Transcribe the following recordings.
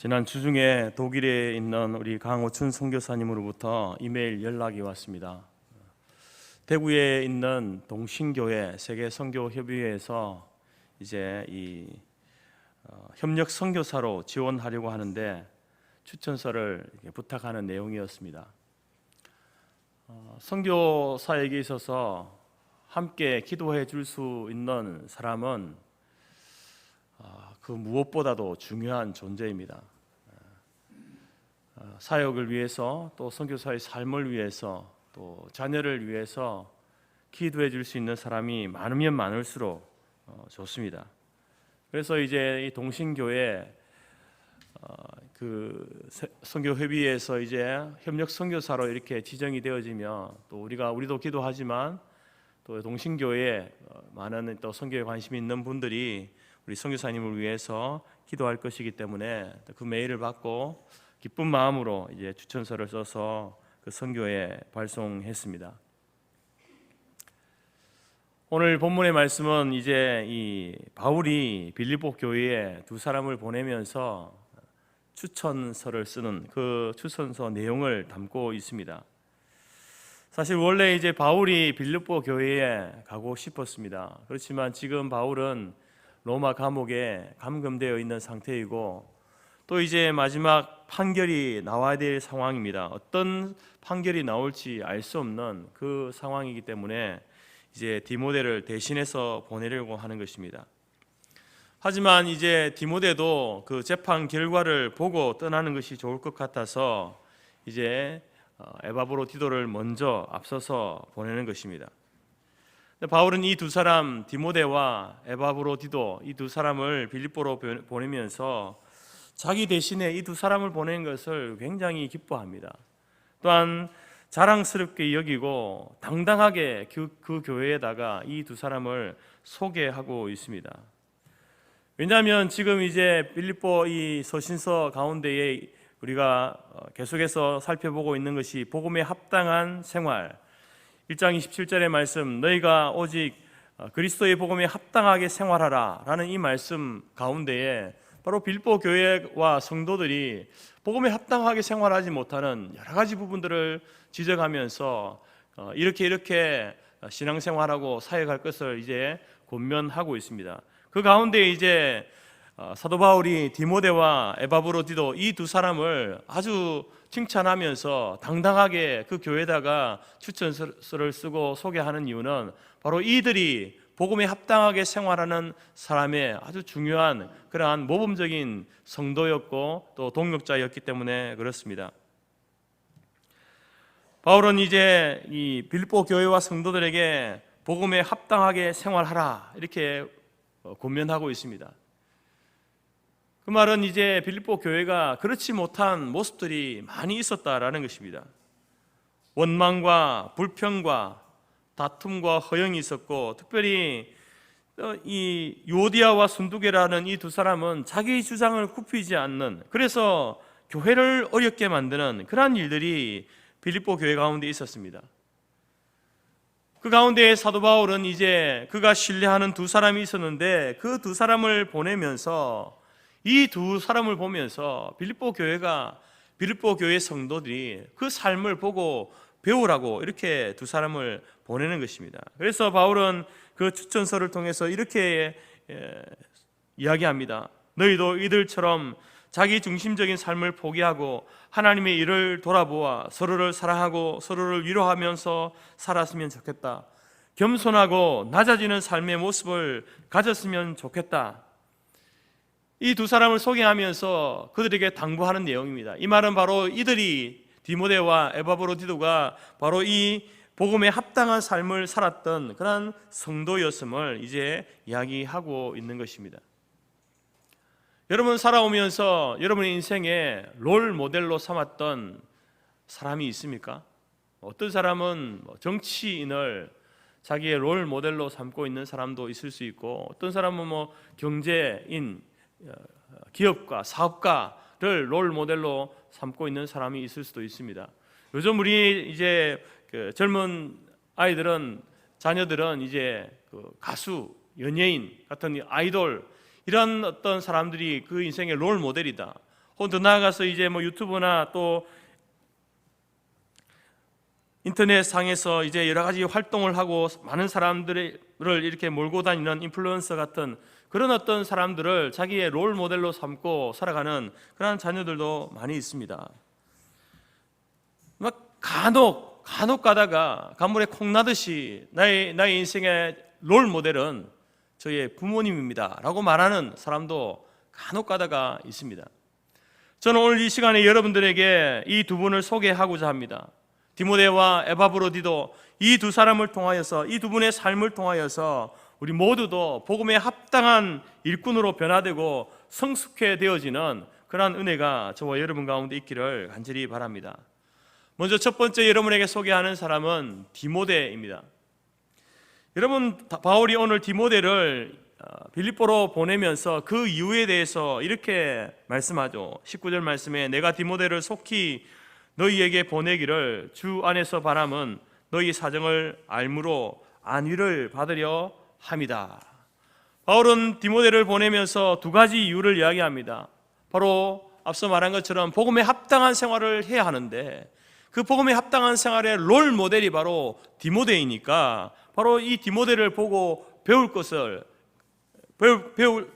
지난 주중에 독일에 있는 우리 강호춘 선교사님으로부터 이메일 연락이 왔습니다. 대구에 있는 동신교회 세계 선교협의회에서 이제 이 협력 선교사로 지원하려고 하는데 추천서를 부탁하는 내용이었습니다. 선교사에게 있어서 함께 기도해 줄 수 있는 사람은 그 무엇보다도 중요한 존재입니다. 사역을 위해서, 또 선교사의 삶을 위해서, 또 자녀를 위해서 기도해 줄 수 있는 사람이 많으면 많을수록 좋습니다. 그래서 이제 이 동신교회 그 선교협의회에서 이제 협력 선교사로 이렇게 지정이 되어지면, 또 우리도 기도하지만 또 동신교회에 많은 또 선교에 관심이 있는 분들이 우리 선교사님을 위해서 기도할 것이기 때문에 그 메일을 받고 기쁜 마음으로 이제 추천서를 써서 그 선교에 발송했습니다. 오늘 본문의 말씀은 이제 이 바울이 빌립보 교회에 두 사람을 보내면서 추천서를 쓰는 그 추천서 내용을 담고 있습니다. 사실 원래 이제 바울이 빌립보 교회에 가고 싶었습니다. 그렇지만 지금 바울은 로마 감옥에 감금되어 있는 상태이고, 또 이제 마지막 판결이 나와야 될 상황입니다. 어떤 판결이 나올지 알 수 없는 그 상황이기 때문에 이제 디모데를 대신해서 보내려고 하는 것입니다. 하지만 이제 디모데도 그 재판 결과를 보고 떠나는 것이 좋을 것 같아서 이제 에바브로디도를 먼저 앞서서 보내는 것입니다. 바울은 이 두 사람, 디모데와 에바브로디도, 이 두 사람을 빌립보로 보내면서 자기 대신에 이 두 사람을 보낸 것을 굉장히 기뻐합니다. 또한 자랑스럽게 여기고 당당하게 그 교회에다가 이 두 사람을 소개하고 있습니다. 왜냐하면 지금 이제 빌립보 이 서신서 가운데에 우리가 계속해서 살펴보고 있는 것이 복음에 합당한 생활, 1장 27절의 말씀, 너희가 오직 그리스도의 복음에 합당하게 생활하라 라는 이 말씀 가운데에 바로 빌립보 교회와 성도들이 복음에 합당하게 생활하지 못하는 여러 가지 부분들을 지적하면서 이렇게 신앙생활하고 사역할 것을 이제 권면하고 있습니다. 그 가운데 이제 사도 바울이 디모데와 에바브로디도 이 두 사람을 아주 칭찬하면서 당당하게 그 교회에다가 추천서를 쓰고 소개하는 이유는 바로 이들이 복음에 합당하게 생활하는 사람의 아주 중요한 그러한 모범적인 성도였고 또 동역자였기 때문에 그렇습니다. 바울은 이제 이 빌립보 교회와 성도들에게 복음에 합당하게 생활하라 이렇게 권면하고 있습니다. 그 말은 이제 빌립보 교회가 그렇지 못한 모습들이 많이 있었다라는 것입니다. 원망과 불평과 다툼과 허영이 있었고, 특별히 이 요디아와 순두계라는 이 두 사람은 자기 주장을 굽히지 않는, 그래서 교회를 어렵게 만드는 그러한 일들이 빌립보 교회 가운데 있었습니다. 그 가운데 사도 바울은 이제 그가 신뢰하는 두 사람이 있었는데 그 두 사람을 보내면서 이 두 사람을 보면서 빌립보 교회 성도들이 그 삶을 보고 배우라고 이렇게 두 사람을 보내는 것입니다. 그래서 바울은 그 추천서를 통해서 이렇게 이야기합니다. 너희도 이들처럼 자기 중심적인 삶을 포기하고 하나님의 일을 돌아보아 서로를 사랑하고 서로를 위로하면서 살았으면 좋겠다. 겸손하고 낮아지는 삶의 모습을 가졌으면 좋겠다. 이 두 사람을 소개하면서 그들에게 당부하는 내용입니다. 이 말은 바로 이들이 디모데와 에바브로디도가 바로 이 복음에 합당한 삶을 살았던 그런 성도였음을 이제 이야기하고 있는 것입니다. 여러분 살아오면서 여러분의 인생에 롤 모델로 삼았던 사람이 있습니까? 어떤 사람은 정치인을 자기의 롤 모델로 삼고 있는 사람도 있을 수 있고, 어떤 사람은 경제인, 기업가, 사업가를 롤 모델로 삼고 있는 사람이 있을 수도 있습니다. 요즘 우리 이제 젊은 아이들은, 자녀들은 이제 가수, 연예인 같은 아이돌, 이런 어떤 사람들이 그 인생의 롤 모델이다. 혹은 더 나아가서 이제 뭐 유튜브나 또 인터넷 상에서 이제 여러 가지 활동을 하고 많은 사람들을 이렇게 몰고 다니는 인플루언서 같은 그런 어떤 사람들을 자기의 롤 모델로 삼고 살아가는 그런 자녀들도 많이 있습니다. 막 간혹 가다가 간물에 콩 나듯이 나의 인생의 롤 모델은 저의 부모님입니다 라고 말하는 사람도 간혹 가다가 있습니다. 저는 오늘 이 시간에 여러분들에게 이 두 분을 소개하고자 합니다. 디모데와 에바브로디도 이 두 사람을 통하여서, 이 두 분의 삶을 통하여서 우리 모두도 복음에 합당한 일꾼으로 변화되고 성숙해되어지는 그러한 은혜가 저와 여러분 가운데 있기를 간절히 바랍니다. 먼저 첫 번째 여러분에게 소개하는 사람은 디모데입니다. 여러분, 바울이 오늘 디모데를 빌립보로 보내면서 그 이유에 대해서 이렇게 말씀하죠. 19절 말씀에 내가 디모데를 속히 너희에게 보내기를 주 안에서 바람은 너희 사정을 알므로 안위를 받으려 함이다. 바울은 디모데를 보내면서 두 가지 이유를 이야기합니다. 바로 앞서 말한 것처럼 복음에 합당한 생활을 해야 하는데 그 복음에 합당한 생활의 롤 모델이 바로 디모데이니까 바로 이 디모데를 보고 배울 것을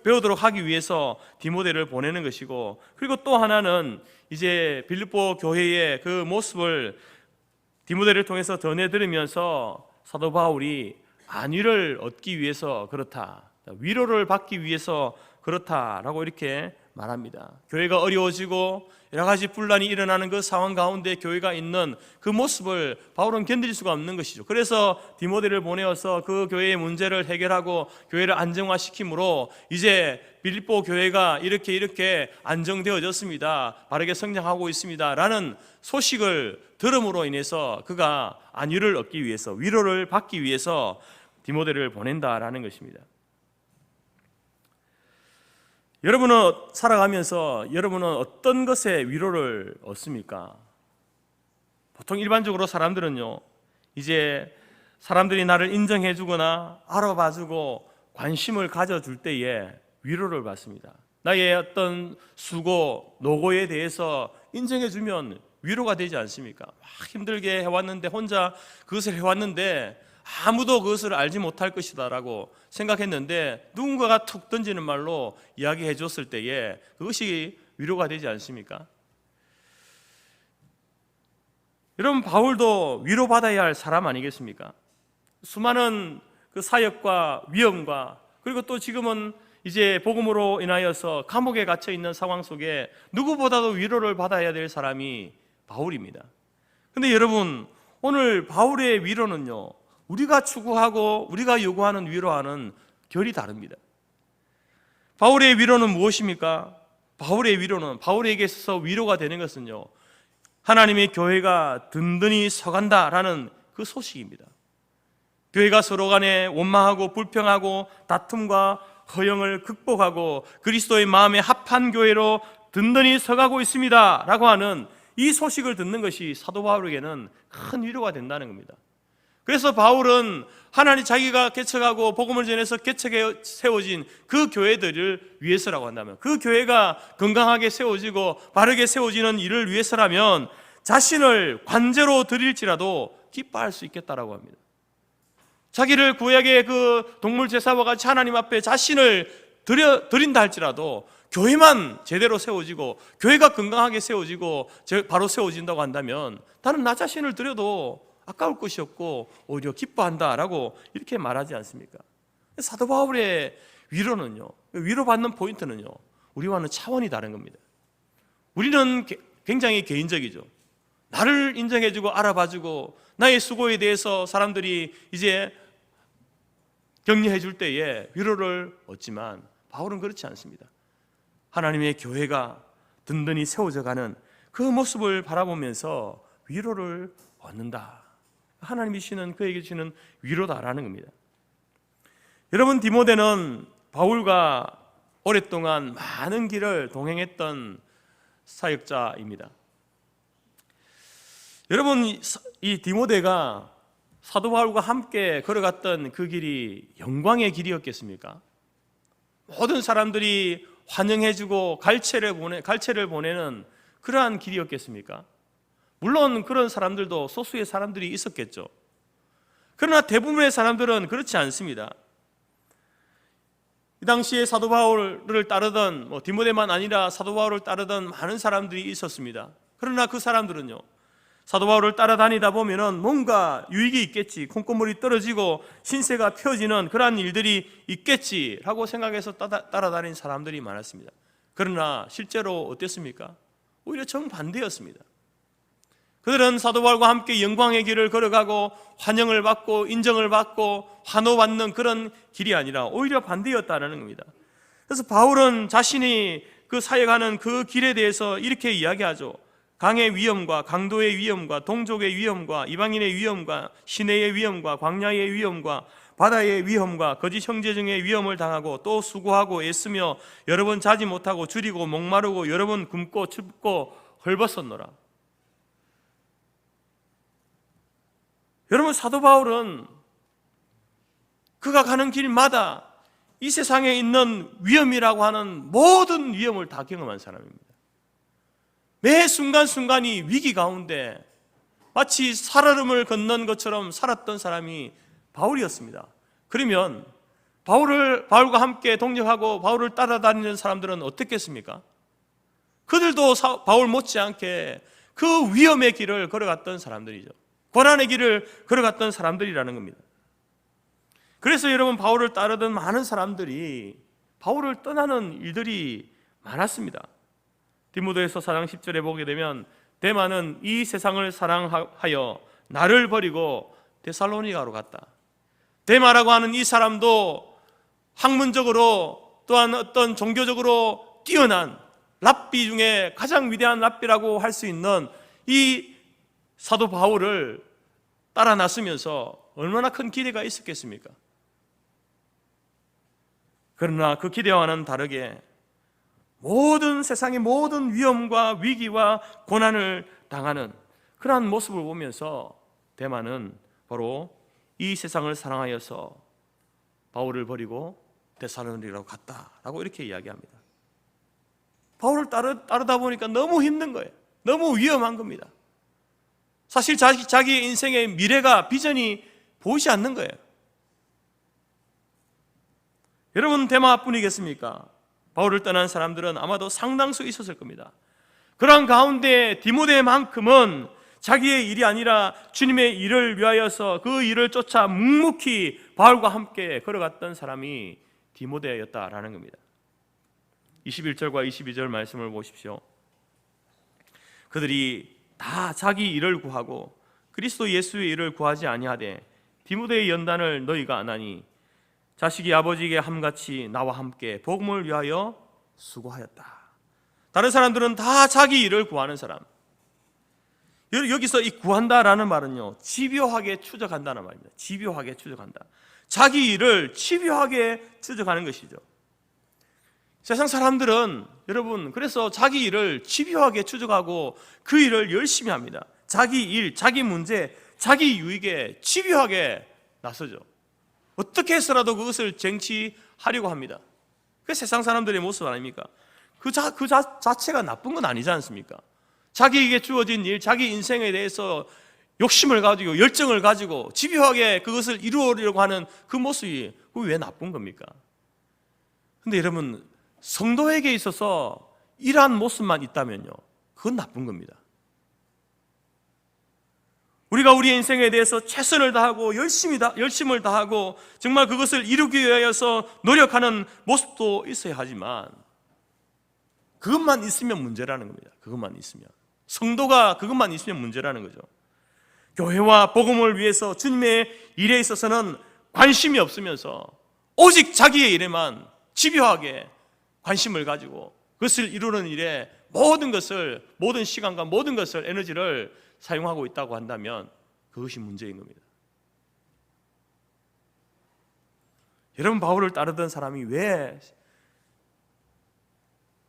배우도록 하기 위해서 디모데를 보내는 것이고, 그리고 또 하나는 이제 빌립보 교회의 그 모습을 디모데를 통해서 전해들으면서 사도 바울이 안위를 얻기 위해서 그렇다, 위로를 받기 위해서 그렇다라고 이렇게 말합니다. 교회가 어려워지고 여러 가지 분란이 일어나는 그 상황 가운데 교회가 있는 그 모습을 바울은 견딜 수가 없는 것이죠. 그래서 디모데를 보내어서 그 교회의 문제를 해결하고 교회를 안정화시킴으로 이제 빌립보 교회가 이렇게 안정되어졌습니다, 바르게 성장하고 있습니다 라는 소식을 들음으로 인해서 그가 안위를 얻기 위해서, 위로를 받기 위해서 디모데를 보낸다라는 것입니다. 여러분은 살아가면서 여러분은 어떤 것에 위로를 얻습니까? 보통 일반적으로 사람들은요, 이제 사람들이 나를 인정해 주거나 알아봐 주고 관심을 가져줄 때에 위로를 받습니다. 나의 어떤 수고, 노고에 대해서 인정해 주면 위로가 되지 않습니까? 막 힘들게 해왔는데, 혼자 그것을 해왔는데 아무도 그것을 알지 못할 것이다 라고 생각했는데 누군가가 툭 던지는 말로 이야기해 줬을 때에 그것이 위로가 되지 않습니까? 여러분, 바울도 위로받아야 할 사람 아니겠습니까? 수많은 그 사역과 위험과, 그리고 또 지금은 이제 복음으로 인하여서 감옥에 갇혀 있는 상황 속에 누구보다도 위로를 받아야 될 사람이 바울입니다. 그런데 여러분, 오늘 바울의 위로는요, 우리가 추구하고 우리가 요구하는 위로와는 결이 다릅니다. 바울의 위로는 무엇입니까? 바울의 위로는, 바울에게 있어서 위로가 되는 것은요, 하나님의 교회가 든든히 서간다라는 그 소식입니다. 교회가 서로 간에 원망하고 불평하고 다툼과 허영을 극복하고 그리스도의 마음에 합한 교회로 든든히 서가고 있습니다 라고 하는 이 소식을 듣는 것이 사도 바울에게는 큰 위로가 된다는 겁니다. 그래서 바울은 하나님, 자기가 개척하고 복음을 전해서 개척에 세워진 그 교회들을 위해서라고 한다면, 그 교회가 건강하게 세워지고 바르게 세워지는 일을 위해서라면 자신을 관제로 드릴지라도 기뻐할 수 있겠다라고 합니다. 자기를 구약의 그 동물 제사와 같이 하나님 앞에 자신을 드린다 할지라도 교회만 제대로 세워지고 교회가 건강하게 세워지고 바로 세워진다고 한다면 나는 나 자신을 드려도 아까울 것이 없고 오히려 기뻐한다라고 이렇게 말하지 않습니까? 사도 바울의 위로는요, 위로받는 포인트는요, 우리와는 차원이 다른 겁니다. 우리는 굉장히 개인적이죠. 나를 인정해주고 알아봐주고 나의 수고에 대해서 사람들이 이제 격려해 줄 때에 위로를 얻지만 바울은 그렇지 않습니다. 하나님의 교회가 든든히 세워져가는 그 모습을 바라보면서 위로를 얻는다. 하나님이 주시는, 그에게 주시는 위로다라는 겁니다. 여러분, 디모데는 바울과 오랫동안 많은 길을 동행했던 사역자입니다. 여러분, 이 디모데가 사도 바울과 함께 걸어갔던 그 길이 영광의 길이었겠습니까? 모든 사람들이 환영해주고 갈채를 보내는 그러한 길이었겠습니까? 물론 그런 사람들도 소수의 사람들이 있었겠죠. 그러나 대부분의 사람들은 그렇지 않습니다. 이 당시에 사도 바울을 따르던 디모데만 아니라 사도 바울을 따르던 많은 사람들이 있었습니다. 그러나 그 사람들은요, 사도 바울을 따라다니다 보면은 뭔가 유익이 있겠지, 콩고물이 떨어지고 신세가 펴지는 그러한 일들이 있겠지라고 생각해서 따라다닌 사람들이 많았습니다. 그러나 실제로 어땠습니까? 오히려 정반대였습니다. 그들은 사도 바울과 함께 영광의 길을 걸어가고 환영을 받고 인정을 받고 환호받는 그런 길이 아니라 오히려 반대였다는 겁니다. 그래서 바울은 자신이 그 사역하는 그 길에 대해서 이렇게 이야기하죠. 강의 위험과 강도의 위험과 동족의 위험과 이방인의 위험과 시내의 위험과 광야의 위험과 바다의 위험과 거짓 형제중의 위험을 당하고 또 수고하고 애쓰며 여러 번 자지 못하고 줄이고 목마르고 여러 번 굶고 춥고 헐벗었노라. 여러분, 사도 바울은 그가 가는 길마다 이 세상에 있는 위험이라고 하는 모든 위험을 다 경험한 사람입니다. 매 순간순간이 위기 가운데 마치 살얼음을 건넌 것처럼 살았던 사람이 바울이었습니다. 그러면 바울과 함께 동역하고 바울을 따라다니는 사람들은 어떻겠습니까? 그들도 바울 못지않게 그 위험의 길을 걸어갔던 사람들이죠. 고난의 길을 걸어갔던 사람들이라는 겁니다. 그래서 여러분, 바울을 따르던 많은 사람들이 바울을 떠나는 일들이 많았습니다. 디모데후서 4장 10절에 보게 되면 데마는 이 세상을 사랑하여 나를 버리고 데살로니가로 갔다. 데마라고 하는 이 사람도 학문적으로 또한 어떤 종교적으로 뛰어난 랍비 중에 가장 위대한 랍비라고 할 수 있는 이 사도 바울을 따라 나서면서 얼마나 큰 기대가 있었겠습니까? 그러나 그 기대와는 다르게 모든 세상의 모든 위험과 위기와 고난을 당하는 그러한 모습을 보면서 데마는 바로 이 세상을 사랑하여서 바울을 버리고 데살로니가로 갔다라고 이렇게 이야기합니다. 바울을 따르다 보니까 너무 힘든 거예요. 너무 위험한 겁니다. 사실 자기 인생의 미래가 비전이 보이지 않는 거예요. 여러분, 데마뿐이겠습니까? 바울을 떠난 사람들은 아마도 상당수 있었을 겁니다. 그런 가운데 디모데만큼은 자기의 일이 아니라 주님의 일을 위하여서 그 일을 쫓아 묵묵히 바울과 함께 걸어갔던 사람이 디모데였다라는 겁니다. 21절과 22절 말씀을 보십시오. 그들이 다 자기 일을 구하고 그리스도 예수의 일을 구하지 아니하되 디모데의 연단을 너희가 아나니 자식이 아버지에게 함같이 나와 함께 복음을 위하여 수고하였다. 다른 사람들은 다 자기 일을 구하는 사람. 여기서 이 구한다라는 말은요, 집요하게 추적한다는 말입니다. 집요하게 추적한다. 자기 일을 집요하게 추적하는 것이죠. 세상 사람들은 여러분, 그래서 자기 일을 집요하게 추적하고 그 일을 열심히 합니다. 자기 일, 자기 문제, 자기 유익에 집요하게 나서죠. 어떻게 해서라도 그것을 쟁취하려고 합니다. 그게 세상 사람들의 모습 아닙니까? 그 자체가 나쁜 건 아니지 않습니까? 자기에게 주어진 일, 자기 인생에 대해서 욕심을 가지고 열정을 가지고 집요하게 그것을 이루려고 하는 그 모습이 그게 왜 나쁜 겁니까? 근데 여러분, 성도에게 있어서 이러한 모습만 있다면요, 그건 나쁜 겁니다. 우리가 우리의 인생에 대해서 최선을 다하고 열심을 다하고 정말 그것을 이루기 위하여서 노력하는 모습도 있어야 하지만 그것만 있으면 문제라는 겁니다. 그것만 있으면, 성도가 그것만 있으면 문제라는 거죠. 교회와 복음을 위해서 주님의 일에 있어서는 관심이 없으면서 오직 자기의 일에만 집요하게 관심을 가지고 그것을 이루는 일에 모든 시간과 모든 것을, 에너지를 사용하고 있다고 한다면 그것이 문제인 겁니다. 여러분, 바울을 따르던 사람이 왜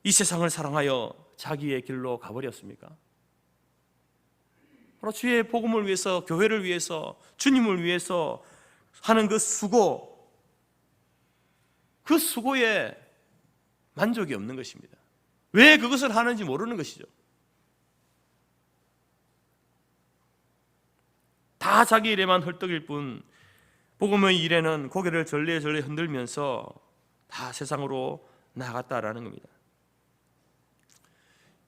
이 세상을 사랑하여 자기의 길로 가버렸습니까? 바로 주의 복음을 위해서, 교회를 위해서, 주님을 위해서 하는 그 수고에 만족이 없는 것입니다. 왜 그것을 하는지 모르는 것이죠. 다 자기 일에만 헐떡일 뿐 복음의 일에는 고개를 절레절레 흔들면서 다 세상으로 나갔다라는 겁니다.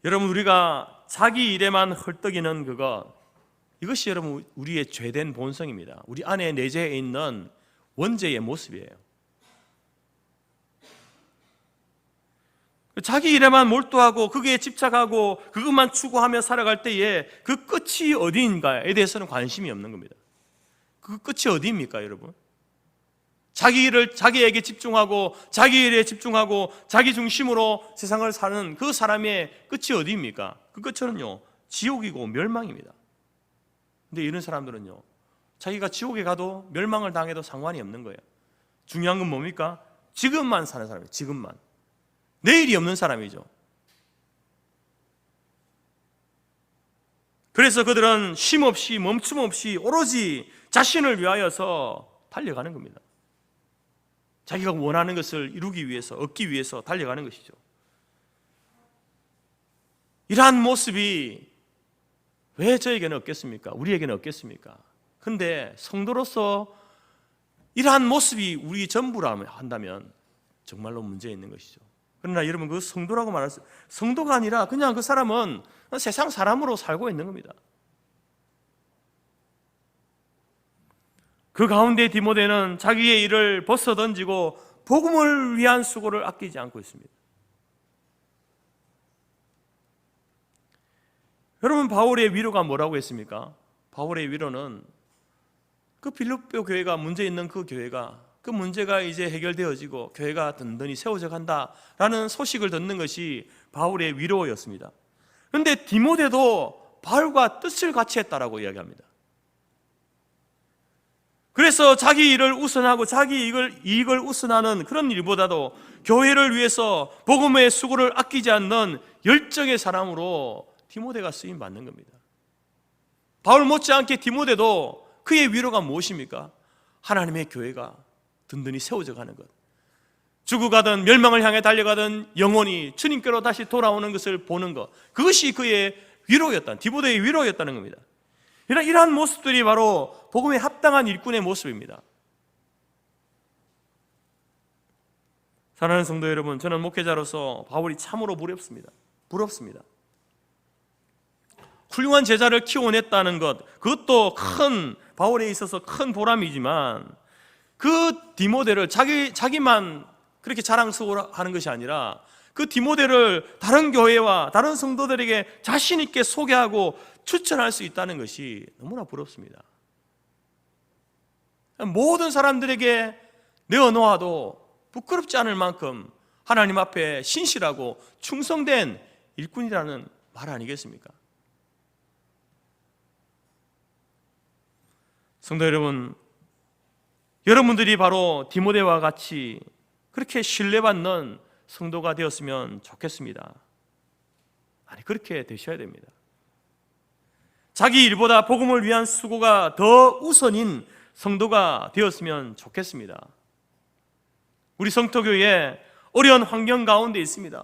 여러분, 우리가 자기 일에만 헐떡이는 이것이 여러분 우리의 죄된 본성입니다. 우리 안에 내재해 있는 원죄의 모습이에요. 자기 일에만 몰두하고 거기에 집착하고 그것만 추구하며 살아갈 때에 그 끝이 어디인가에 대해서는 관심이 없는 겁니다. 그 끝이 어디입니까, 여러분? 자기에게 집중하고 자기 일에 집중하고 자기 중심으로 세상을 사는 그 사람의 끝이 어디입니까? 그 끝은요, 지옥이고 멸망입니다. 근데 이런 사람들은요, 자기가 지옥에 가도 멸망을 당해도 상관이 없는 거예요. 중요한 건 뭡니까? 지금만 사는 사람이에요. 지금만. 내일이 없는 사람이죠. 그래서 그들은 쉼없이 멈춤 없이 오로지 자신을 위하여서 달려가는 겁니다. 자기가 원하는 것을 이루기 위해서, 얻기 위해서 달려가는 것이죠. 이러한 모습이 왜 저에게는 없겠습니까? 우리에게는 없겠습니까? 근데 성도로서 이러한 모습이 우리 전부라 한다면 정말로 문제 있는 것이죠. 그러나 여러분, 그 성도라고 말할 수, 성도가 아니라 그냥 그 사람은 세상 사람으로 살고 있는 겁니다. 그 가운데 디모데는 자기의 일을 벗어던지고 복음을 위한 수고를 아끼지 않고 있습니다. 여러분, 바울의 위로가 뭐라고 했습니까? 바울의 위로는 그 빌립보 교회가 문제 있는 그 교회가 그 문제가 이제 해결되어지고 교회가 든든히 세워져 간다라는 소식을 듣는 것이 바울의 위로였습니다. 그런데 디모데도 바울과 뜻을 같이 했다라고 이야기합니다. 그래서 자기 일을 우선하고 자기 이익을 우선하는 그런 일보다도 교회를 위해서 복음의 수고를 아끼지 않는 열정의 사람으로 디모데가 쓰임 받는 겁니다. 바울 못지않게 디모데도 그의 위로가 무엇입니까? 하나님의 교회가 든든히 세워져 가는 것, 죽어가든 멸망을 향해 달려가든 영원히 주님께로 다시 돌아오는 것을 보는 것, 그것이 그의 위로였다, 디모데의 위로였다는 겁니다. 이러한 모습들이 바로 복음에 합당한 일꾼의 모습입니다. 사랑하는 성도 여러분, 저는 목회자로서 바울이 참으로 부럽습니다. 훌륭한 제자를 키워냈다는 것, 그것도 바울에 있어서 큰 보람이지만 그 디모데를 자기만 그렇게 자랑스러워하는 것이 아니라 그 디모데를 다른 교회와 다른 성도들에게 자신 있게 소개하고 추천할 수 있다는 것이 너무나 부럽습니다. 모든 사람들에게 내어놓아도 부끄럽지 않을 만큼 하나님 앞에 신실하고 충성된 일꾼이라는 말 아니겠습니까? 성도 여러분, 여러분들이 바로 디모데와 같이 그렇게 신뢰받는 성도가 되었으면 좋겠습니다. 아니, 그렇게 되셔야 됩니다. 자기 일보다 복음을 위한 수고가 더 우선인 성도가 되었으면 좋겠습니다. 우리 성토교회 어려운 환경 가운데 있습니다.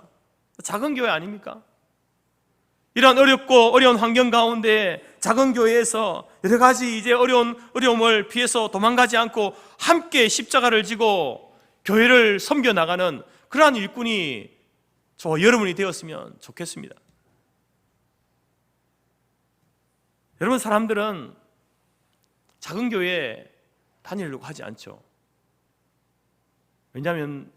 작은 교회 아닙니까? 이런 어렵고 어려운 환경 가운데 작은 교회에서 여러 가지 이제 어려움을 피해서 도망가지 않고 함께 십자가를 지고 교회를 섬겨 나가는 그러한 일꾼이 여러분이 되었으면 좋겠습니다. 여러분, 사람들은 작은 교회에 다니려고 하지 않죠. 왜냐하면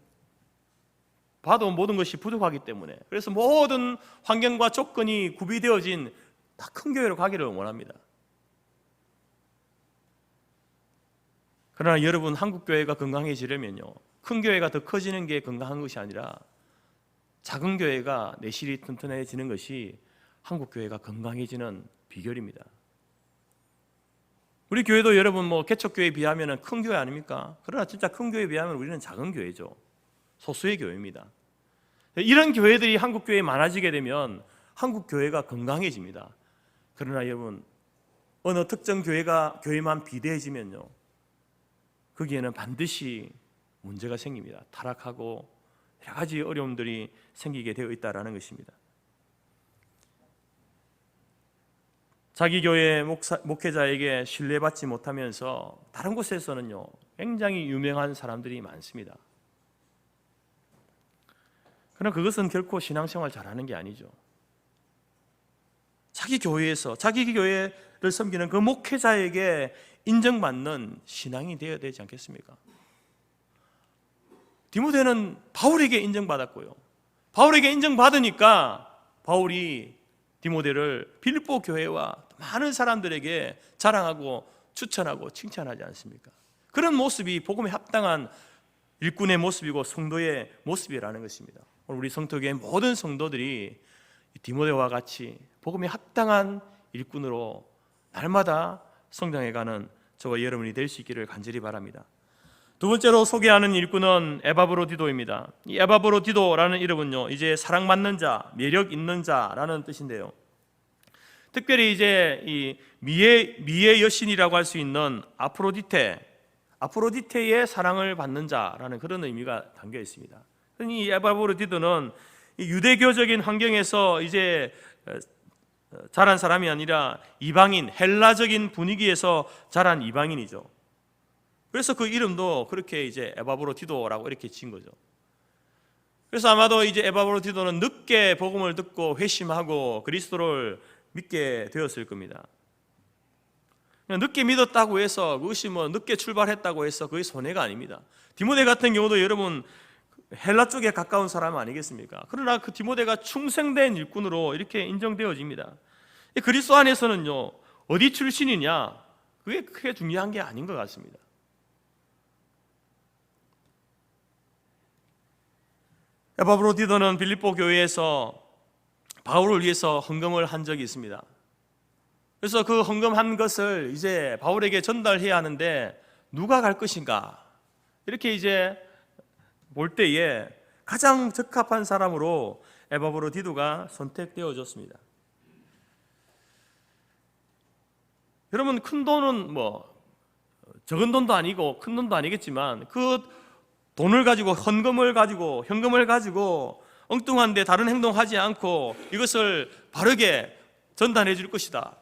봐도 모든 것이 부족하기 때문에. 그래서 모든 환경과 조건이 구비되어진 다 큰 교회로 가기를 원합니다. 그러나 여러분, 한국 교회가 건강해지려면요, 큰 교회가 더 커지는 게 건강한 것이 아니라 작은 교회가 내실이 튼튼해지는 것이 한국 교회가 건강해지는 비결입니다. 우리 교회도 여러분 개척교회에 비하면 큰 교회 아닙니까? 그러나 진짜 큰 교회에 비하면 우리는 작은 교회죠. 소수의 교회입니다. 이런 교회들이 한국 교회에 많아지게 되면 한국 교회가 건강해집니다. 그러나 여러분, 어느 특정 교회만 비대해지면요, 거기에는 반드시 문제가 생깁니다. 타락하고 여러 가지 어려움들이 생기게 되어 있다는 것입니다. 자기 교회 목회자에게 신뢰받지 못하면서 다른 곳에서는요 굉장히 유명한 사람들이 많습니다. 그러나 그것은 결코 신앙생활 잘하는 게 아니죠. 자기 교회에서 자기 교회를 섬기는 그 목회자에게 인정받는 신앙이 되어야 되지 않겠습니까? 디모데는 바울에게 인정받았고요, 바울에게 인정받으니까 바울이 디모데를 빌립보 교회와 많은 사람들에게 자랑하고 추천하고 칭찬하지 않습니까? 그런 모습이 복음에 합당한 일꾼의 모습이고 성도의 모습이라는 것입니다. 오늘 우리 성도교회 모든 성도들이 디모데와 같이 복음에 합당한 일꾼으로 날마다 성장해가는 저와 여러분이 될 수 있기를 간절히 바랍니다. 두 번째로 소개하는 일꾼은 에바브로디도입니다. 이 에바브로디도라는 이름은요 이제 사랑받는 자, 매력 있는 자라는 뜻인데요, 특별히 이제 이 미의 여신이라고 할 수 있는 아프로디테의 사랑을 받는 자라는 그런 의미가 담겨 있습니다. 이 에바브로디도는 유대교적인 환경에서 이제 자란 사람이 아니라 이방인, 헬라적인 분위기에서 자란 이방인이죠. 그래서 그 이름도 그렇게 이제 에바브로디도라고 이렇게 지은 거죠. 그래서 아마도 이제 에바브로디도는 늦게 복음을 듣고 회심하고 그리스도를 믿게 되었을 겁니다. 늦게 믿었다고 해서 그것이 뭐 늦게 출발했다고 해서 그게 손해가 아닙니다. 디모데 같은 경우도 여러분 헬라 쪽에 가까운 사람 아니겠습니까? 그러나 그 디모데가 충성된 일꾼으로 이렇게 인정되어집니다. 그리스도 안에서는요 어디 출신이냐 그게 크게 중요한 게 아닌 것 같습니다. 에바브로디도는 빌립보 교회에서 바울을 위해서 헌금을 한 적이 있습니다. 그래서 그 헌금한 것을 이제 바울에게 전달해야 하는데 누가 갈 것인가 이렇게 이제 볼 때에 가장 적합한 사람으로 에바브로디도가 선택되어졌습니다. 여러분 큰 돈은 뭐 적은 돈도 아니고 큰 돈도 아니겠지만 그 돈을 가지고 헌금을 가지고 현금을 가지고 엉뚱한데 다른 행동하지 않고 이것을 바르게 전달해 줄 것이다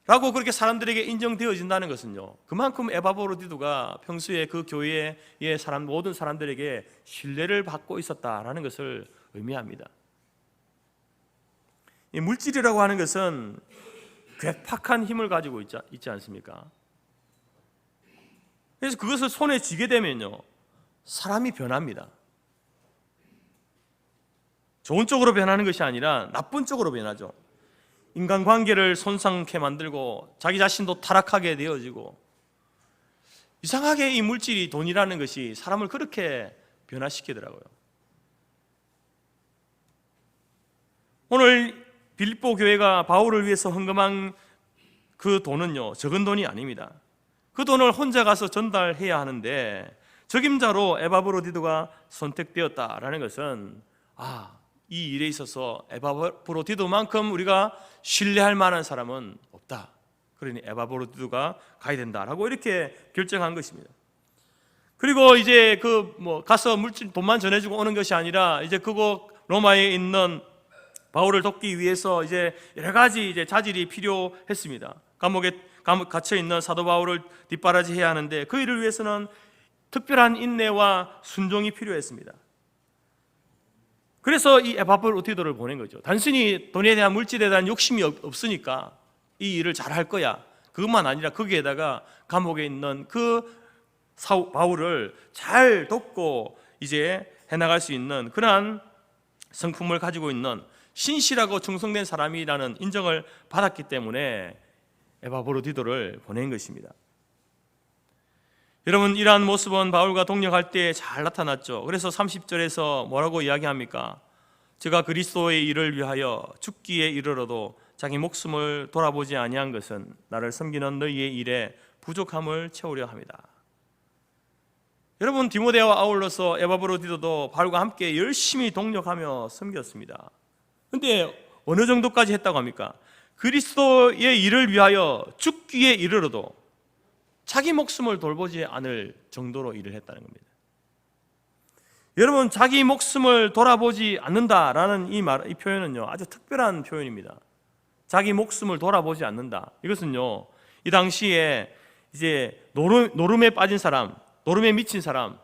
라고 그렇게 사람들에게 인정되어진다는 것은요 그만큼 에바브로디도가 평소에 그 교회의 모든 사람들에게 신뢰를 받고 있었다라는 것을 의미합니다. 이 물질이라고 하는 것은 괴팍한 힘을 가지고 있지 않습니까? 그래서 그것을 손에 쥐게 되면요 사람이 변합니다. 좋은 쪽으로 변하는 것이 아니라 나쁜 쪽으로 변하죠. 인간관계를 손상케 만들고 자기 자신도 타락하게 되어지고, 이상하게 이 물질이, 돈이라는 것이 사람을 그렇게 변화시키더라고요. 오늘 빌립보 교회가 바울을 위해서 헌금한 그 돈은요 적은 돈이 아닙니다. 그 돈을 혼자 가서 전달해야 하는데 적임자로 에바브로디도가 선택되었다라는 것은 이 일에 있어서 에바브로디도만큼 우리가 신뢰할 만한 사람은 없다. 그러니 에바브로디도가 가야 된다라고 이렇게 결정한 것입니다. 그리고 이제 가서 물질 돈만 전해주고 오는 것이 아니라 이제 그곳 로마에 있는 바울을 돕기 위해서 이제 여러 가지 이제 자질이 필요했습니다. 감옥에 갇혀 있는 사도 바울을 뒷바라지해야 하는데 그 일을 위해서는 특별한 인내와 순종이 필요했습니다. 그래서 이 에바브로디도를 보낸 거죠. 단순히 돈에 대한, 물질에 대한 욕심이 없으니까 이 일을 잘 할 거야, 그것만 아니라 거기에다가 감옥에 있는 그 바울을 잘 돕고 이제 해나갈 수 있는 그러한 성품을 가지고 있는 신실하고 충성된 사람이라는 인정을 받았기 때문에 에바브로디도를 보낸 것입니다. 여러분, 이러한 모습은 바울과 동역할 때 잘 나타났죠. 그래서 30절에서 뭐라고 이야기합니까? 제가 그리스도의 일을 위하여 죽기에 이르러도 자기 목숨을 돌아보지 아니한 것은 나를 섬기는 너희의 일에 부족함을 채우려 합니다. 여러분, 디모데와 아울러서 에바브로디도도 바울과 함께 열심히 동역하며 섬겼습니다. 그런데 어느 정도까지 했다고 합니까? 그리스도의 일을 위하여 죽기에 이르러도 자기 목숨을 돌보지 않을 정도로 일을 했다는 겁니다. 여러분, 자기 목숨을 돌아보지 않는다라는 이 표현은요, 아주 특별한 표현입니다. 자기 목숨을 돌아보지 않는다. 이것은요, 이 당시에 이제 노름에 빠진 사람, 노름에 미친 사람,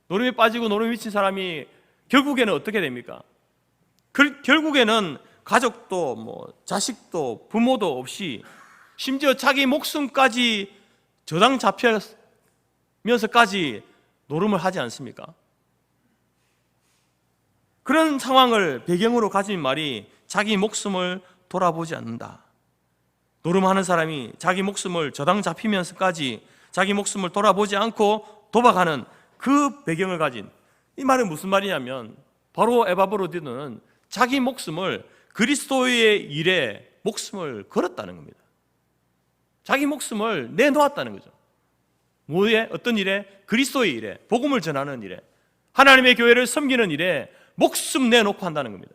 노름에 빠지고 노름에 미친 사람이 결국에는 어떻게 됩니까? 결국에는 가족도 자식도 부모도 없이 심지어 자기 목숨까지 저당 잡혀면서까지 노름을 하지 않습니까? 그런 상황을 배경으로 가진 말이 자기 목숨을 돌아보지 않는다. 노름하는 사람이 자기 목숨을 저당 잡히면서까지 자기 목숨을 돌아보지 않고 도박하는 그 배경을 가진, 이 말은 무슨 말이냐면 바로 에바브로디도는 자기 목숨을 그리스도의 일에 목숨을 걸었다는 겁니다. 자기 목숨을 내놓았다는 거죠. 뭐에? 어떤 일에? 그리스도의 일에, 복음을 전하는 일에, 하나님의 교회를 섬기는 일에 목숨 내놓고 한다는 겁니다.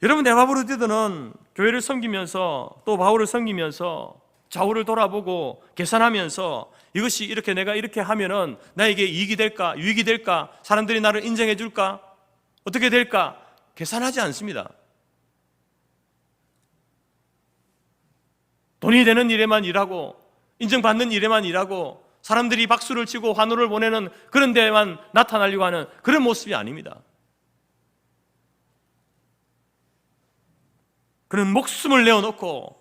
여러분, 에바브로디도는 교회를 섬기면서 또 바울을 섬기면서 좌우를 돌아보고 계산하면서 이것이 이렇게 내가 이렇게 하면은 나에게 이익이 될까, 유익이 될까, 사람들이 나를 인정해 줄까, 어떻게 될까 계산하지 않습니다. 돈이 되는 일에만 일하고 인정받는 일에만 일하고 사람들이 박수를 치고 환호를 보내는 그런 데에만 나타나려고 하는 그런 모습이 아닙니다. 그는 목숨을 내어놓고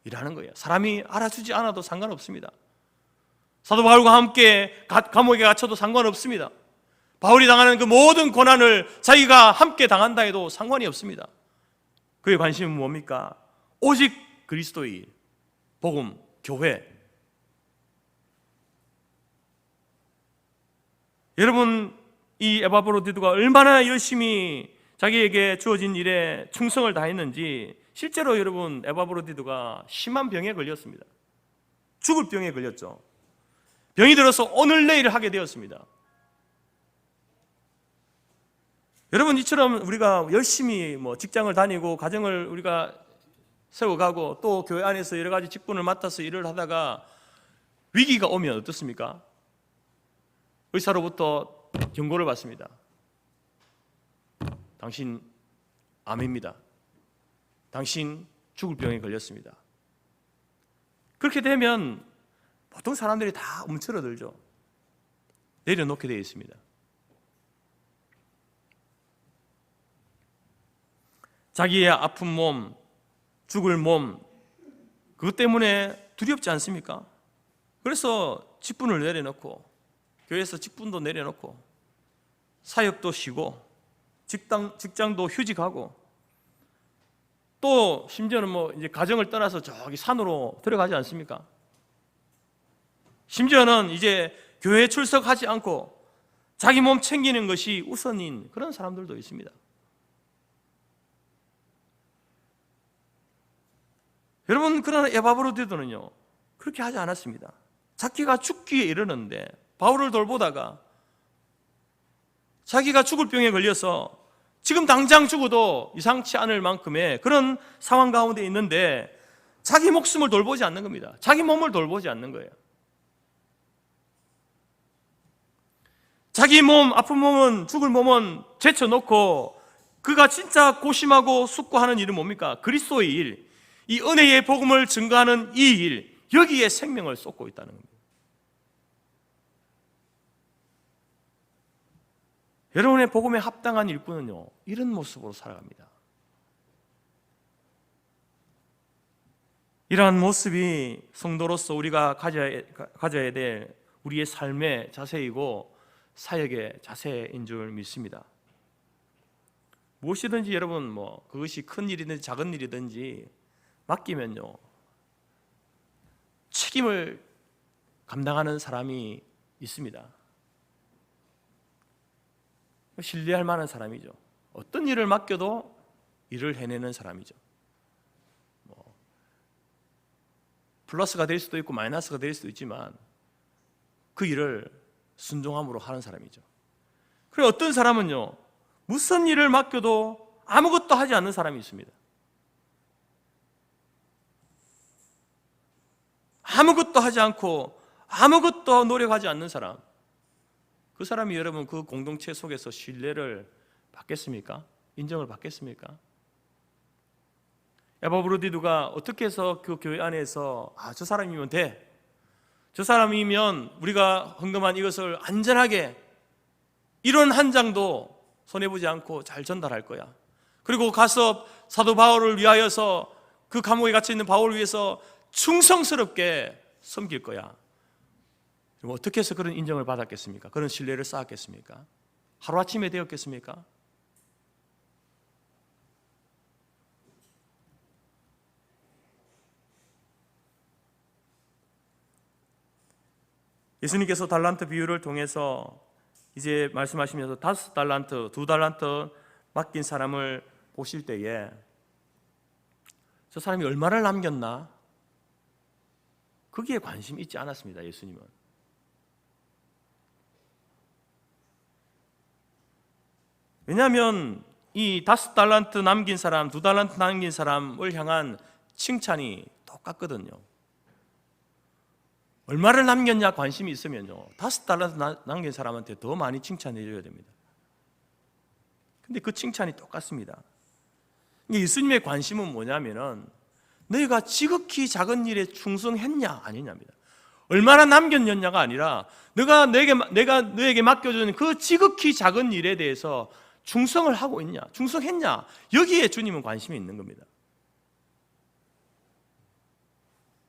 일하는 거예요. 사람이 알아주지 않아도 상관없습니다. 사도 바울과 함께 감옥에 갇혀도 상관없습니다. 바울이 당하는 그 모든 고난을 자기가 함께 당한다 해도 상관이 없습니다. 그의 관심은 뭡니까? 오직 그리스도의 일, 복음, 교회. 여러분, 이 에바브로디도가 얼마나 열심히 자기에게 주어진 일에 충성을 다했는지, 실제로 여러분, 에바브로디도가 심한 병에 걸렸습니다. 죽을 병에 걸렸죠. 병이 들어서 오늘 내일 하게 되었습니다. 여러분, 이처럼 우리가 열심히 직장을 다니고 가정을 우리가 세워가고 또 교회 안에서 여러 가지 직분을 맡아서 일을 하다가 위기가 오면 어떻습니까? 의사로부터 경고를 받습니다. 당신 암입니다. 당신 죽을 병에 걸렸습니다. 그렇게 되면 보통 사람들이 다 움츠러들죠. 내려놓게 되어 있습니다. 자기의 아픈 몸, 죽을 몸, 그것 때문에 두렵지 않습니까? 그래서 직분을 내려놓고, 교회에서 직분도 내려놓고, 사역도 쉬고, 직장도 휴직하고, 또 심지어는 이제 가정을 떠나서 저기 산으로 들어가지 않습니까? 심지어는 이제 교회에 출석하지 않고 자기 몸 챙기는 것이 우선인 그런 사람들도 있습니다. 여러분, 그러나 에바브로디도는요 그렇게 하지 않았습니다. 자기가 죽기에 이르는데 바울을 돌보다가 자기가 죽을 병에 걸려서 지금 당장 죽어도 이상치 않을 만큼의 그런 상황 가운데 있는데 자기 목숨을 돌보지 않는 겁니다. 자기 몸을 돌보지 않는 거예요. 자기 몸, 아픈 몸은, 죽을 몸은 제쳐놓고 그가 진짜 고심하고 숙고하는 일은 뭡니까? 그리스도의 일, 이 은혜의 복음을 증거하는 이 일, 여기에 생명을 쏟고 있다는 겁니다. 여러분의 복음에 합당한 일꾼은요 이런 모습으로 살아갑니다. 이러한 모습이 성도로서 우리가 가져야 될 우리의 삶의 자세이고 사역의 자세인 줄 믿습니다. 무엇이든지 여러분 그것이 큰 일이든지 작은 일이든지 맡기면요 책임을 감당하는 사람이 있습니다. 신뢰할 만한 사람이죠. 어떤 일을 맡겨도 일을 해내는 사람이죠. 플러스가 될 수도 있고 마이너스가 될 수도 있지만 그 일을 순종함으로 하는 사람이죠. 그리고 어떤 사람은요 무슨 일을 맡겨도 아무것도 하지 않는 사람이 있습니다. 아무것도 하지 않고 아무것도 노력하지 않는 사람, 그 사람이 여러분 그 공동체 속에서 신뢰를 받겠습니까? 인정을 받겠습니까? 에바브로디두가 어떻게 해서 그 교회 안에서 저 사람이면 돼, 저 사람이면 우리가 헌금한 이것을 안전하게 이런 한 장도 손해보지 않고 잘 전달할 거야, 그리고 가서 사도 바울을 위하여서 그 감옥에 갇혀있는 바울을 위해서 충성스럽게 섬길 거야. 어떻게 해서 그런 인정을 받았겠습니까? 그런 신뢰를 쌓았겠습니까? 하루아침에 되었겠습니까? 예수님께서 달란트 비유를 통해서 이제 말씀하시면서 5달란트, 2달란트 맡긴 사람을 보실 때에 저 사람이 얼마를 남겼나? 거기에 관심이 있지 않았습니다. 예수님은. 왜냐하면 이 5달란트 남긴 사람, 2달란트 남긴 사람을 향한 칭찬이 똑같거든요. 얼마를 남겼냐 관심이 있으면요, 5달란트 남긴 사람한테 더 많이 칭찬해 줘야 됩니다. 근데 그 칭찬이 똑같습니다. 예수님의 관심은 뭐냐면은 너희가 지극히 작은 일에 충성했냐 아니냐입니다. 얼마나 남겼냐가 아니라 내가 너에게 맡겨준 그 지극히 작은 일에 대해서 충성을 하고 있냐, 충성했냐, 여기에 주님은 관심이 있는 겁니다.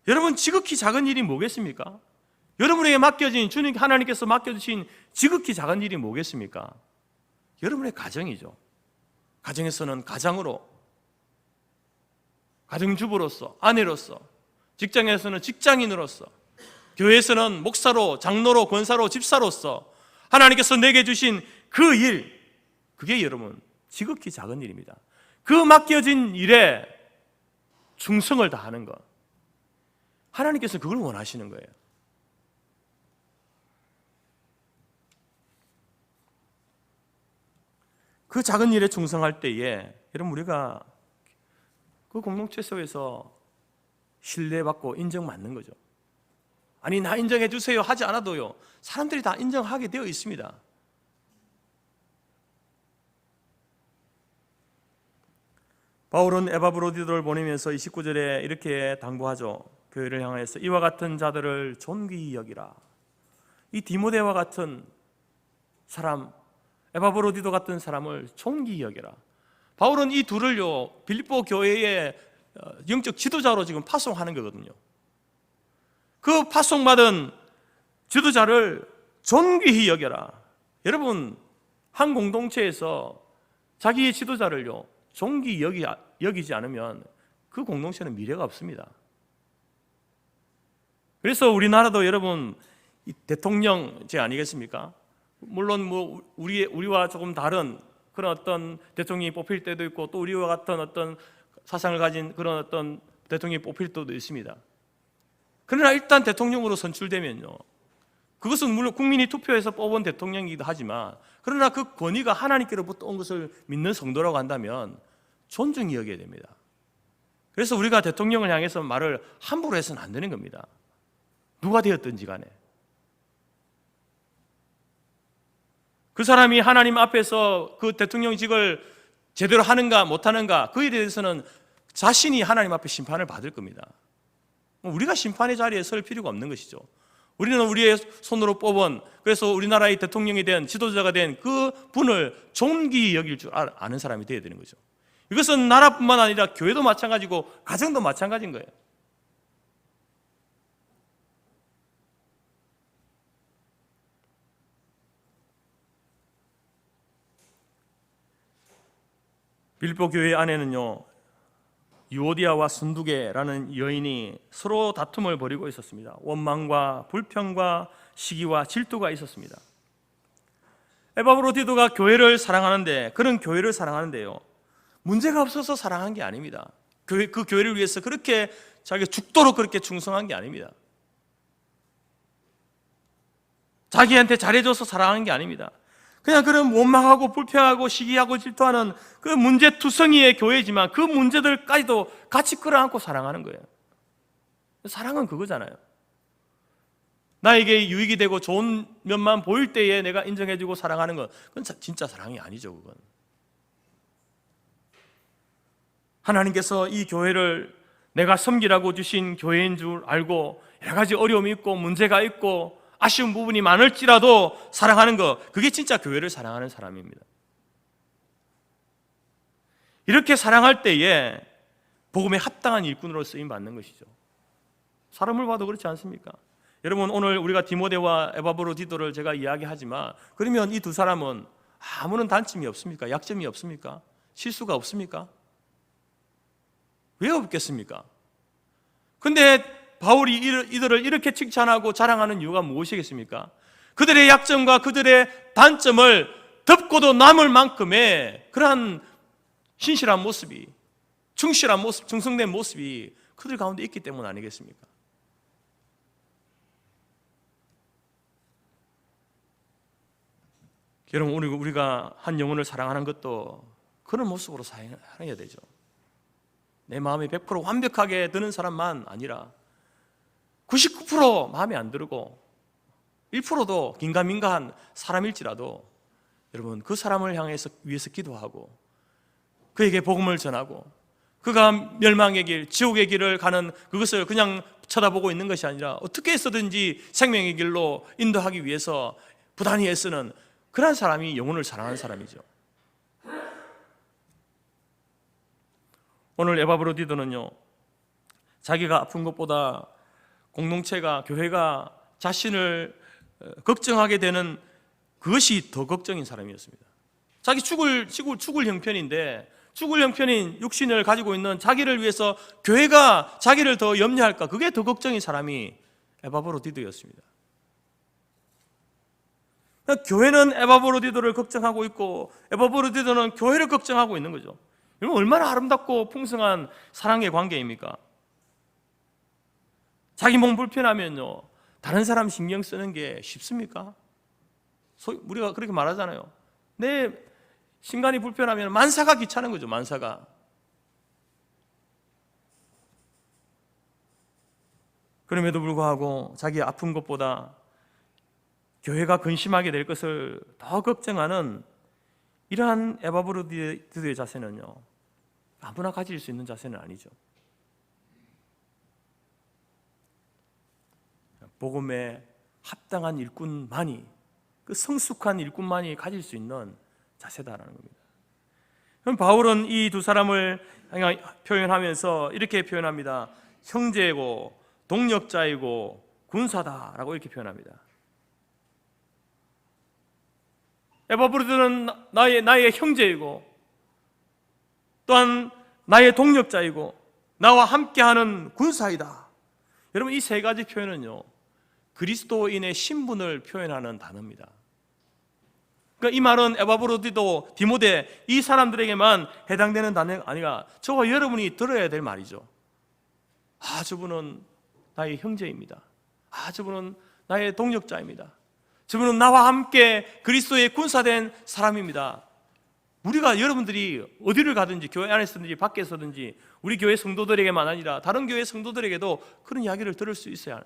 여러분, 지극히 작은 일이 뭐겠습니까? 여러분에게 맡겨진, 주님 하나님께서 맡겨주신 지극히 작은 일이 뭐겠습니까? 여러분의 가정이죠. 가정에서는 가장으로, 가정주부로서, 아내로서, 직장에서는 직장인으로서, 교회에서는 목사로, 장로로, 권사로, 집사로서 하나님께서 내게 주신 그 일, 그게 여러분 지극히 작은 일입니다. 그 맡겨진 일에 충성을 다하는 것, 하나님께서 그걸 원하시는 거예요. 그 작은 일에 충성할 때에 여러분 우리가 그 공동체 속에서 신뢰받고 인정받는 거죠. 아니 나 인정해 주세요 하지 않아도요, 사람들이 다 인정하게 되어 있습니다. 바울은 에바브로디도를 보내면서 29절에 이렇게 당부하죠. 교회를 향해서 이와 같은 자들을 존귀히 여기라. 이 디모데와 같은 사람, 에바브로디도 같은 사람을 존귀히 여기라. 바울은 이 둘을요 빌립보 교회의 영적 지도자로 지금 파송하는 거거든요. 그 파송받은 지도자를 존귀히 여겨라. 여러분, 한 공동체에서 자기의 지도자를요 존귀히 여기지 않으면 그 공동체는 미래가 없습니다. 그래서 우리나라도 여러분 대통령제 아니겠습니까? 물론 뭐 우리와 조금 다른 그런 어떤 대통령이 뽑힐 때도 있고, 또 우리와 같은 어떤 사상을 가진 그런 어떤 대통령이 뽑힐 때도 있습니다. 그러나 일단 대통령으로 선출되면요, 그것은 물론 국민이 투표해서 뽑은 대통령이기도 하지만, 그러나 그 권위가 하나님께로부터 온 것을 믿는 성도라고 한다면 존중이 여겨야 됩니다. 그래서 우리가 대통령을 향해서 말을 함부로 해서는 안 되는 겁니다. 누가 되었든지 간에 그 사람이 하나님 앞에서 그 대통령직을 제대로 하는가 못하는가, 그에 대해서는 자신이 하나님 앞에 심판을 받을 겁니다. 우리가 심판의 자리에 설 필요가 없는 것이죠. 우리는 우리의 손으로 뽑은, 그래서 우리나라의 대통령이 된, 지도자가 된 그 분을 존귀히 여길 줄 아는 사람이 되어야 되는 거죠. 이것은 나라뿐만 아니라 교회도 마찬가지고 가정도 마찬가지인 거예요. 빌립보 교회 안에는요 유오디아와 순두계라는 여인이 서로 다툼을 벌이고 있었습니다. 원망과 불평과 시기와 질투가 있었습니다. 에바브로디도가 교회를 사랑하는데, 그런 교회를 사랑하는데요, 문제가 없어서 사랑한 게 아닙니다. 그 교회를 위해서 그렇게 자기가 죽도록 그렇게 충성한 게 아닙니다. 자기한테 잘해줘서 사랑한 게 아닙니다. 그냥 그런 원망하고 불평하고 시기하고 질투하는 그 문제투성이의 교회지만 그 문제들까지도 같이 끌어안고 사랑하는 거예요. 사랑은 그거잖아요. 나에게 유익이 되고 좋은 면만 보일 때에 내가 인정해주고 사랑하는 건 그건 진짜 사랑이 아니죠. 그건 하나님께서 이 교회를 내가 섬기라고 주신 교회인 줄 알고 여러 가지 어려움이 있고 문제가 있고 아쉬운 부분이 많을지라도 사랑하는 것, 그게 진짜 교회를 사랑하는 사람입니다. 이렇게 사랑할 때에 복음에 합당한 일꾼으로 쓰임받는 것이죠. 사람을 봐도 그렇지 않습니까? 여러분, 오늘 우리가 디모데와 에바브로디도를 제가 이야기하지만 그러면 이 두 사람은 아무런 단점이 없습니까? 약점이 없습니까? 실수가 없습니까? 왜 없겠습니까? 근데 바울이 이들을 이렇게 칭찬하고 자랑하는 이유가 무엇이겠습니까? 그들의 약점과 그들의 단점을 덮고도 남을 만큼의 그러한 신실한 모습이, 충실한 모습, 충성된 모습이 그들 가운데 있기 때문 아니겠습니까? 여러분, 우리가 한 영혼을 사랑하는 것도 그런 모습으로 사랑해야 되죠. 내 마음이 100% 완벽하게 드는 사람만 아니라 99% 마음에 안 들고 1%도 긴가민가한 사람일지라도 여러분, 그 사람을 향해서 위해서 기도하고 그에게 복음을 전하고 그가 멸망의 길, 지옥의 길을 가는 그것을 그냥 쳐다보고 있는 것이 아니라 어떻게 해서든지 생명의 길로 인도하기 위해서 부단히 애쓰는 그런 사람이 영혼을 사랑하는 사람이죠. 오늘 에바브로디도는요, 자기가 아픈 것보다 공동체가, 교회가 자신을 걱정하게 되는 그것이 더 걱정인 사람이었습니다. 자기 죽을 형편인데, 죽을 형편인 육신을 가지고 있는 자기를 위해서 교회가 자기를 더 염려할까, 그게 더 걱정인 사람이 에바브로디도였습니다. 교회는 에바브로디도를 걱정하고 있고 에바브로디도는 교회를 걱정하고 있는 거죠. 여러분, 얼마나 아름답고 풍성한 사랑의 관계입니까? 자기 몸 불편하면요, 다른 사람 신경 쓰는 게 쉽습니까? 우리가 그렇게 말하잖아요. 내 신간이 불편하면 만사가 귀찮은 거죠. 만사가. 그럼에도 불구하고 자기 아픈 것보다 교회가 근심하게 될 것을 더 걱정하는 이러한 에바브로디도의 자세는요, 아무나 가질 수 있는 자세는 아니죠. 복음에 합당한 일꾼만이, 그 성숙한 일꾼만이 가질 수 있는 자세다라는 겁니다. 그럼 바울은 이 두 사람을 표현하면서 이렇게 표현합니다. 형제이고 동력자이고 군사다라고 이렇게 표현합니다. 에바브로디도는 나의 형제이고 또한 나의 동력자이고 나와 함께하는 군사이다. 여러분, 이 세 가지 표현은요, 그리스도인의 신분을 표현하는 단어입니다. 그러니까 이 말은 에바브로디도, 디모데 이 사람들에게만 해당되는 단어가 아니라 저와 여러분이 들어야 될 말이죠. 아, 저분은 나의 형제입니다. 아, 저분은 나의 동력자입니다. 저분은 나와 함께 그리스도의 군사된 사람입니다. 우리가, 여러분들이 어디를 가든지 교회 안에서든지 밖에서든지 우리 교회 성도들에게만 아니라 다른 교회 성도들에게도 그런 이야기를 들을 수 있어야 해요.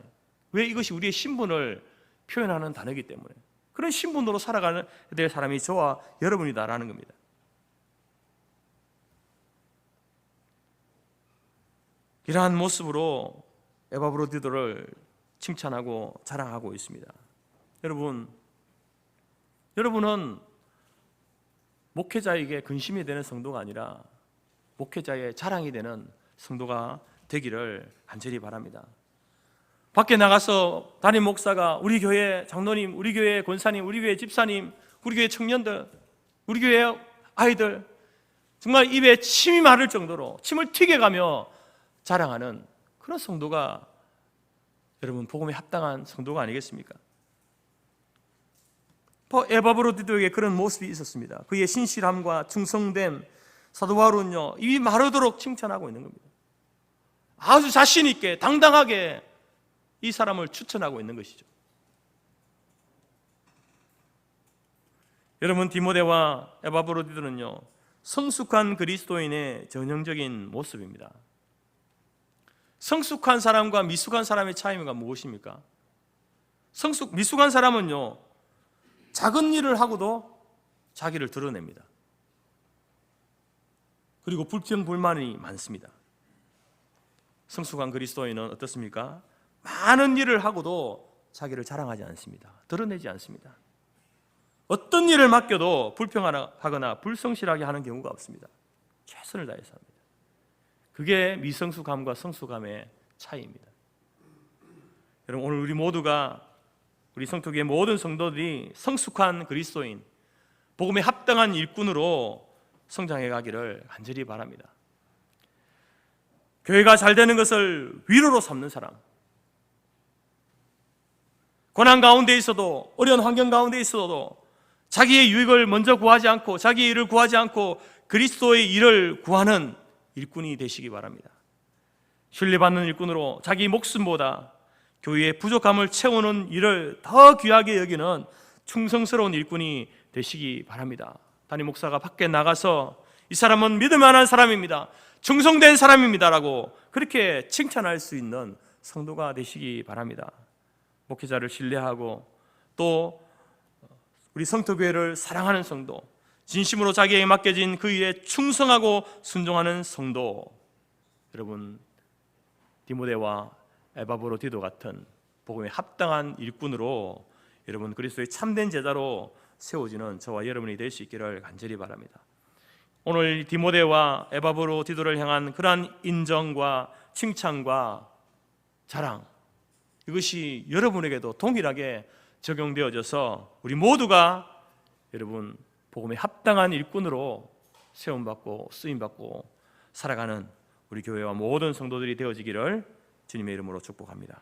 왜? 이것이 우리의 신분을 표현하는 단어이기 때문에. 그런 신분으로 살아가야 될 사람이 저와 여러분이다라는 겁니다. 이러한 모습으로 에바브로디도를 칭찬하고 자랑하고 있습니다. 여러분은 목회자에게 근심이 되는 성도가 아니라 목회자의 자랑이 되는 성도가 되기를 간절히 바랍니다. 밖에 나가서 담임 목사가 우리 교회 장로님, 우리 교회 권사님, 우리 교회 집사님, 우리 교회 청년들, 우리 교회 아이들 정말 입에 침이 마를 정도로 침을 튀겨가며 자랑하는 그런 성도가 여러분 복음에 합당한 성도가 아니겠습니까? 에바브로디도에게 그런 모습이 있었습니다. 그의 신실함과 충성됨, 사도 바울은요, 입이 마르도록 칭찬하고 있는 겁니다. 아주 자신 있게 당당하게 이 사람을 추천하고 있는 것이죠. 여러분, 디모데와 에바브로디도는요, 성숙한 그리스도인의 전형적인 모습입니다. 성숙한 사람과 미숙한 사람의 차이가 무엇입니까? 미숙한 사람은요, 작은 일을 하고도 자기를 드러냅니다. 그리고 불평불만이 많습니다. 성숙한 그리스도인은 어떻습니까? 많은 일을 하고도 자기를 자랑하지 않습니다. 드러내지 않습니다. 어떤 일을 맡겨도 불평하거나 불성실하게 하는 경우가 없습니다. 최선을 다해서 합니다. 그게 미성숙함과 성숙함의 차이입니다. 여러분, 오늘 우리 모두가, 우리 성토교의 모든 성도들이 성숙한 그리스도인, 복음에 합당한 일꾼으로 성장해 가기를 간절히 바랍니다. 교회가 잘 되는 것을 위로로 삼는 사람, 고난 가운데 있어도, 어려운 환경 가운데 있어도 자기의 유익을 먼저 구하지 않고, 자기의 일을 구하지 않고 그리스도의 일을 구하는 일꾼이 되시기 바랍니다. 신뢰받는 일꾼으로 자기 목숨보다 교회의 부족함을 채우는 일을 더 귀하게 여기는 충성스러운 일꾼이 되시기 바랍니다. 담임 목사가 밖에 나가서 이 사람은 믿을 만한 사람입니다, 충성된 사람입니다라고 그렇게 칭찬할 수 있는 성도가 되시기 바랍니다. 목회자를 신뢰하고 또 우리 성토교회를 사랑하는 성도, 진심으로 자기에게 맡겨진 그 일에 충성하고 순종하는 성도, 여러분, 디모데와 에바브로디도 같은 복음에 합당한 일꾼으로 여러분 그리스도의 참된 제자로 세워지는 저와 여러분이 될 수 있기를 간절히 바랍니다. 오늘 디모데와 에바브로디도를 향한 그러한 인정과 칭찬과 자랑, 이것이 여러분에게도 동일하게 적용되어져서 우리 모두가 여러분 복음에 합당한 일꾼으로 세움받고 쓰임받고 살아가는 우리 교회와 모든 성도들이 되어지기를 주님의 이름으로 축복합니다.